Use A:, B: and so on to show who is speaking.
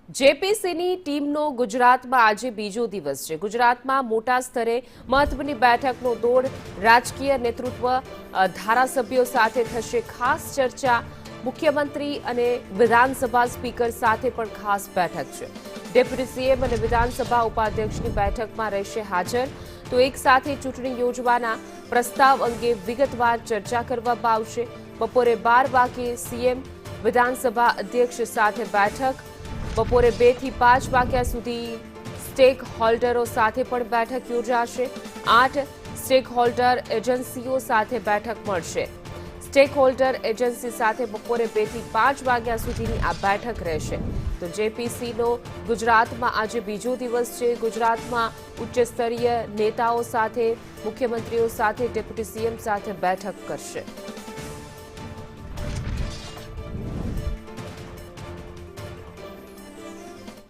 A: જેપીસીની ટીમનો ગુજરાતમાં આજે બીજો દિવસ છે। ગુજરાતમાં મોટા સ્તરે મહત્વની બેઠકનો દોર રાજકીય નેતૃત્વ ધારાસભ્યો સાથે થશે ખાસ ચર્ચા। મુખ્યમંત્રી અને વિધાનસભા સ્પીકર સાથે પણ ખાસ બેઠક છે। ડેપ્યુટી સીએમ અને વિધાનસભા ઉપાધ્યક્ષની બેઠકમાં રહેશે હાજર। તો એક સાથે ચૂંટણી યોજવાના પ્રસ્તાવ અંગે વિગતવાર ચર્ચા કરવામાં આવશે। બપોરે 12 વાગે સીએમ વિધાનસભા અધ્યક્ષ સાથે બેઠક। બપોરે 2 થી 5 વાગ્યા સુધી સ્ટેક હોલ્ડરો સાથે પણ બેઠક યોજાશે। 8 સ્ટેક હોલ્ડર એજન્સીઓ સાથે બેઠક મળશે। સ્ટેક હોલ્ડર એજન્સી સાથે બપોરે 2 થી 5 વાગ્યા સુધીની આ બેઠક રહેશે। તો જેપીસીનો ગુજરાતમાં આજે બીજો દિવસ છે। ગુજરાતમાં ઉચ્ચ સ્તરીય નેતાઓ સાથે, મુખ્યમંત્રીઓ સાથે, ડેપ્યુટી સીએમ સાથે બેઠક કરશે।